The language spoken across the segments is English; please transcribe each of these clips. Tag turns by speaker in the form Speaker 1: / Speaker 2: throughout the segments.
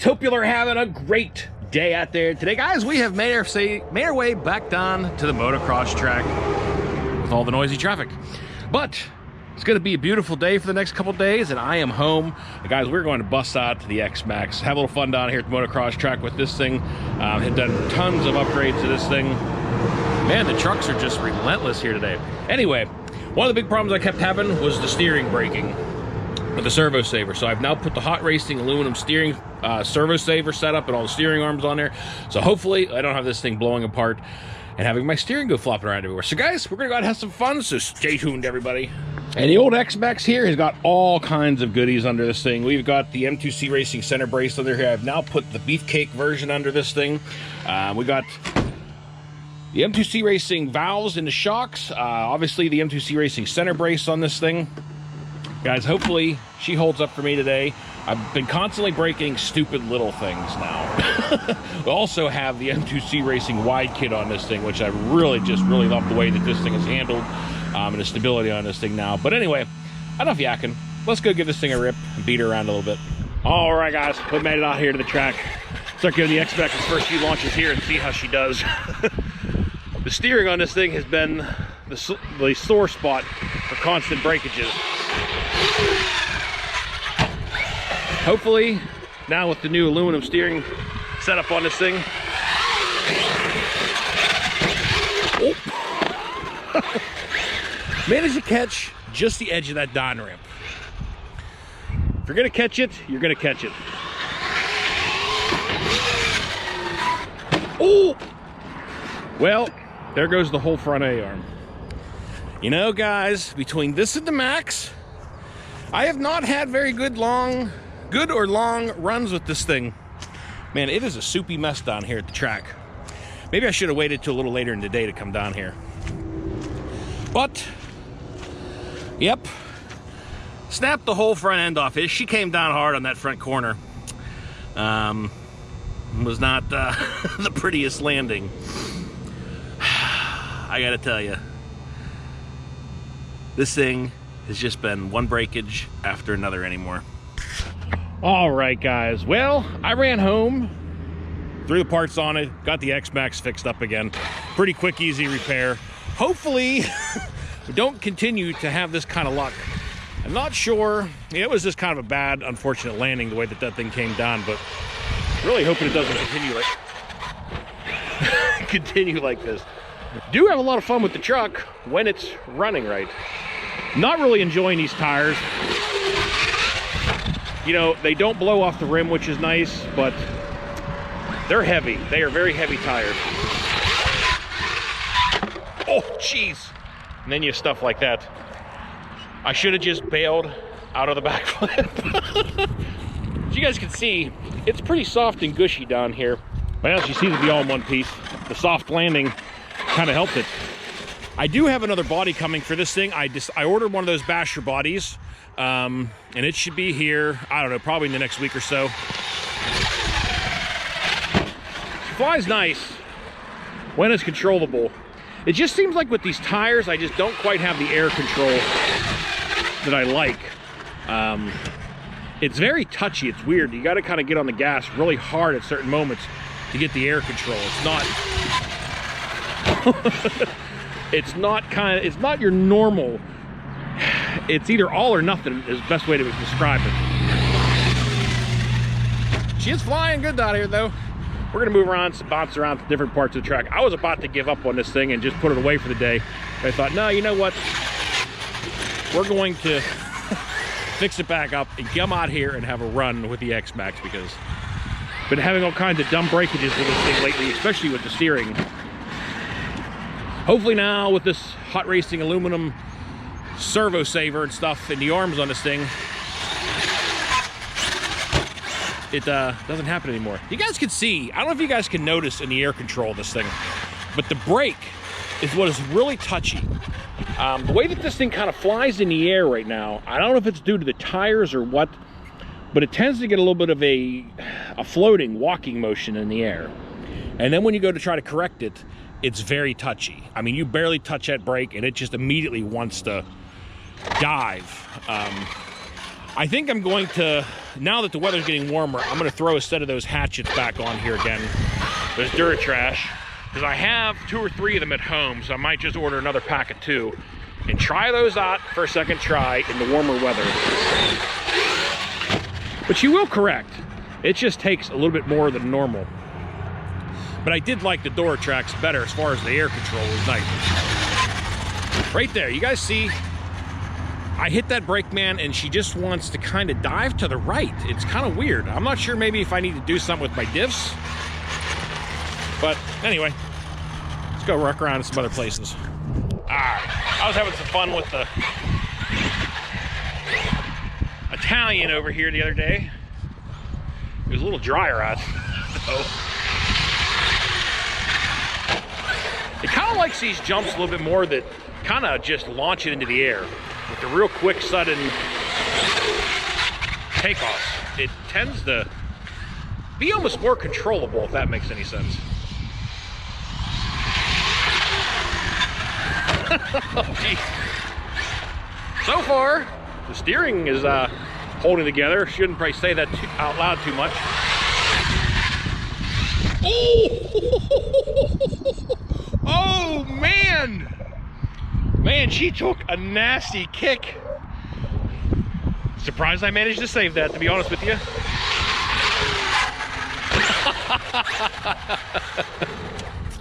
Speaker 1: hope you are having a great day out there. Today, guys, we have made our way back down to the motocross track with all the noisy traffic. But it's going to be a beautiful day for the next couple days, and I am home. And guys, we're going to bust out to the Xmaxx, have a little fun down here at the motocross track with this thing. Have done tons of upgrades to this thing. Man, the trucks are just relentless here today. Anyway, one of the big problems I kept having was the steering braking with the servo saver. So I've now put the hot racing aluminum steering servo saver setup and all the steering arms on there. So hopefully I don't have this thing blowing apart and having my steering go flopping around everywhere. So guys, we're gonna go out and have some fun, so stay tuned, everybody. And the old Xmaxx here has got all kinds of goodies under this thing. We've got the M2C Racing center brace under here. I've now put the beefcake version under this thing. We got the M2C Racing valves in the shocks. Obviously the M2C Racing center brace on this thing. Guys, hopefully she holds up for me today. I've been constantly breaking stupid little things now. We also have the M2C Racing wide kit on this thing, which I really love the way that this thing is handled and the stability on this thing now. But anyway, enough yakking. Let's go give this thing a rip and beat her around a little bit. All right, guys, we made it out here to the track. Start giving the Xmaxx its first few launches here and see how she does. The steering on this thing has been the sore spot for constant breakages. Hopefully, now with the new aluminum steering setup on this thing, managed to catch just the edge of that down ramp. If you're gonna catch it, you're gonna catch it. Oh! Well, there goes the whole front A-arm. You know, guys, between this and the Max, I have not had very good or long runs with this thing. Man, it is a soupy mess down here at the track. Maybe I should have waited till a little later in the day to come down here. But, yep, snapped the whole front end off. She came down hard on that front corner. Was not the prettiest landing. I gotta tell you, this thing has just been one breakage after another anymore. All right, guys. Well, I ran home, threw the parts on it, got the Xmaxx fixed up again. Pretty quick, easy repair. Hopefully, we don't continue to have this kind of luck. I'm not sure. It was just kind of a bad, unfortunate landing the way that thing came down, but really hoping it doesn't continue like this. Do have a lot of fun with the truck when it's running right. Not really enjoying these tires. You know, they don't blow off the rim, which is nice, but they're heavy. They are very heavy tires. Oh, jeez. And then you have stuff like that. I should have just bailed out of the backflip. As you guys can see, it's pretty soft and gushy down here. Well, as you see, to be all in one piece. The soft landing kind of helped it. I do have another body coming for this thing. I ordered one of those basher bodies, and it should be here, I don't know, probably in the next week or so. It flies nice when it's controllable. It just seems like with these tires, I just don't quite have the air control that I like. It's very touchy. It's weird. You got to kind of get on the gas really hard at certain moments to get the air control. It's not it's not your normal. It's either all or nothing is the best way to describe it. She is flying good down here though. We're gonna move around, bounce around to different parts of the track. I was about to give up on this thing and just put it away for the day. I thought, no, you know what? We're going to fix it back up and come out here and have a run with the Xmaxx, because I've been having all kinds of dumb breakages with this thing lately, especially with the steering. Hopefully now with this hot racing aluminum servo saver and stuff in the arms on this thing, it doesn't happen anymore. You guys can see, I don't know if you guys can notice in the air control of this thing, but the brake is what is really touchy. The way that this thing kind of flies in the air right now, I don't know if it's due to the tires or what, but it tends to get a little bit of a floating, walking motion in the air. And then when you go to try to correct it, it's very touchy. I mean, you barely touch that brake and it just immediately wants to dive. I think I'm going to, now that the weather's getting warmer, I'm going to throw a set of those hatchets back on here again. Those Duratrash. Because I have 2 or 3 of them at home, so I might just order another pack of 2 and try those out for a second try in the warmer weather. But you will correct, it just takes a little bit more than normal. But I did like the Duratrax better as far as the air control was nice. Right there, you guys see, I hit that brake, man, and she just wants to kind of dive to the right. It's kind of weird. I'm not sure maybe if I need to do something with my diffs. But anyway, let's go rock around in some other places. All right, I was having some fun with the Italian over here the other day. It was a little drier out, so. It kind of likes these jumps a little bit more that kind of just launch it into the air with the real quick, sudden takeoffs. It tends to be almost more controllable, if that makes any sense. Oh, geez. So far, the steering is holding together. Shouldn't probably say that out loud too much. Oh! Oh, man! Man, she took a nasty kick. Surprised I managed to save that, to be honest with you.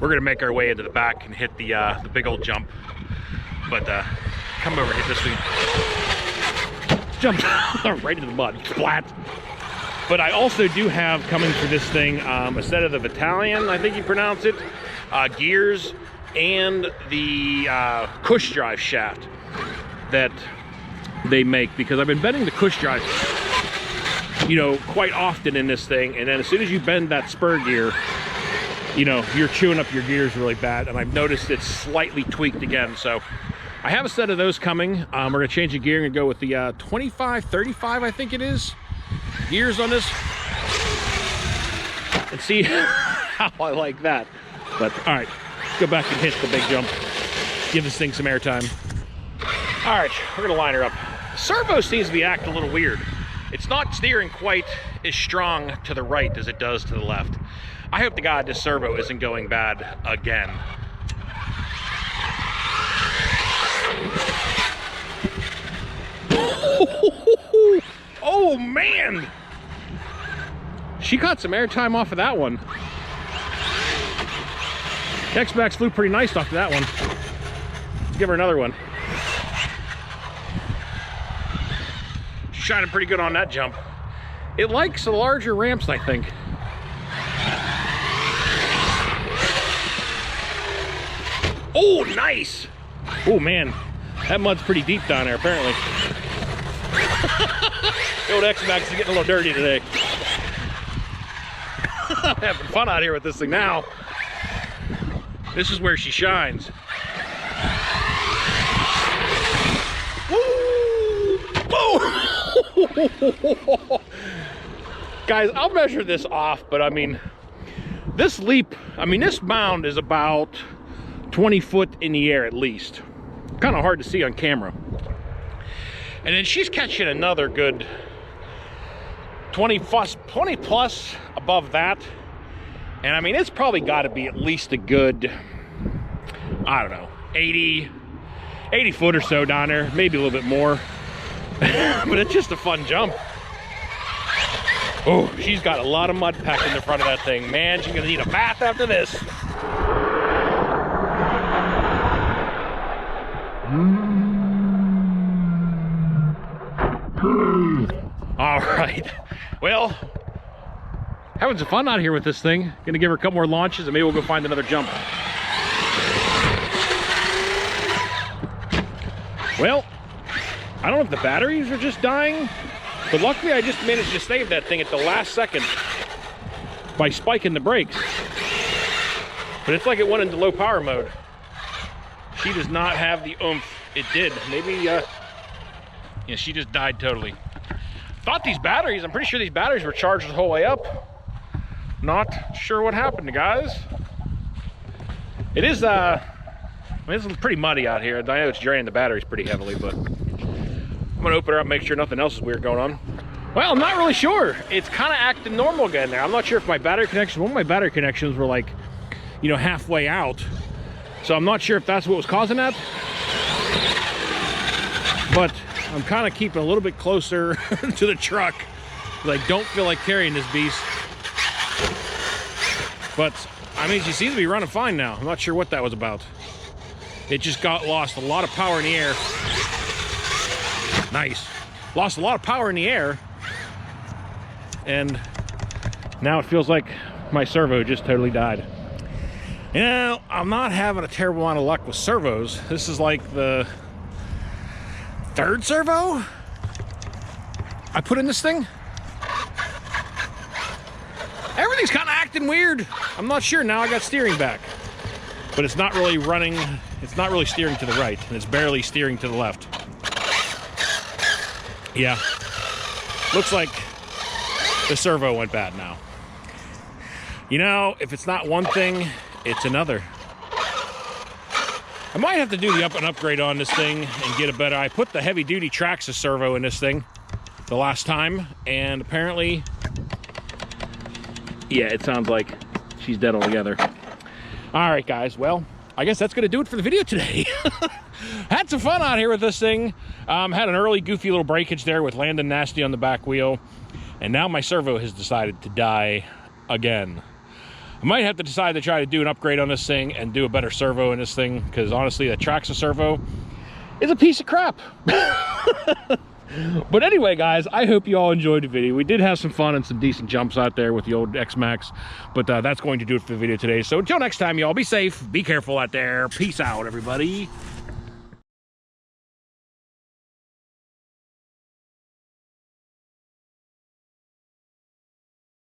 Speaker 1: We're gonna make our way into the back and hit the big old jump. But come over, hit this thing. Jump right into the mud, flat. But I also do have coming for this thing a set of the Italian, I think you pronounce it, gears, and the cush drive shaft that they make, because I've been bending the cush drive, you know, quite often in this thing, and then as soon as you bend that spur gear, you know, you're chewing up your gears really bad, and I've noticed it's slightly tweaked again. So I have a set of those coming. We're gonna change the gearing and go with the 25-35, I think it is, gears on this, and see how I like that. But all right, let's go back and hit the big jump, give this thing some airtime. All right, we're gonna line her up. The servo seems to be acting a little weird. It's not steering quite as strong to the right as it does to the left. I hope to God this servo isn't going bad again. Oh man! She caught some airtime off of that one. Xmaxx flew pretty nice off of that one. Let's give her another one. Shining pretty good on that jump. It likes the larger ramps, I think. Oh, nice! Oh man, that mud's pretty deep down there apparently. The old Xmaxx is getting a little dirty today. I'm having fun out here with this thing now. This is where she shines. Woo! Boom! Guys, I'll measure this off, but I mean, this leap, I mean, this mound is about 20 foot in the air at least. Kind of hard to see on camera. And then she's catching another good 20 plus above that. And I mean, it's probably got to be at least a good, I don't know, 80 foot or so down there, maybe a little bit more. But it's just a fun jump. Oh, she's got a lot of mud packed in the front of that thing. Man, she's gonna need a bath after this. All right, well, having some fun out here with this thing. Gonna give her a couple more launches and maybe we'll go find another jump. Well, I don't know if the batteries are just dying, but luckily I just managed to save that thing at the last second by spiking the brakes. But it's like it went into low power mode. She does not have the oomph it did. Maybe, yeah, she just died totally. Thought these batteries, I'm pretty sure these batteries were charged the whole way up. Not sure what happened, guys. It is, I mean, it's pretty muddy out here. I know it's draining the batteries pretty heavily, but gonna open her up, make sure nothing else is weird going on. Well, I'm not really sure. It's kind of acting normal again there. I'm not sure if my battery connection, one of my battery connections were like, you know, halfway out. So I'm not sure if that's what was causing that. But I'm kind of keeping a little bit closer to the truck. I don't feel like carrying this beast. But, I mean, she seems to be running fine now. I'm not sure what that was about. It just lost a lot of power in the air. Nice. Lost a lot of power in the air. And now it feels like my servo just totally died. You know, I'm not having a terrible amount of luck with servos. This is like the third servo I put in this thing. Everything's kind of acting weird. I'm not sure. Now I got steering back. But it's not really running. It's not really steering to the right. And it's barely steering to the left. Yeah. Looks like the servo went bad now. You know, if it's not one thing, it's another. I might have to do the upgrade on this thing and get a better. I put the heavy duty Traxxas servo in this thing the last time, and apparently, yeah, it sounds like she's dead altogether. All right, guys. Well, I guess that's gonna do it for the video today. Had some fun out here with this thing. Had an early goofy little breakage there with landing nasty on the back wheel. And now my servo has decided to die again. I might have to decide to try to do an upgrade on this thing and do a better servo in this thing, because honestly, the Traxxas servo is a piece of crap. But anyway, guys, I hope you all enjoyed the video. We did have some fun and some decent jumps out there with the old Xmaxx, but that's going to do it for the video today. So until next time, y'all, be safe, be careful out there. Peace out, everybody.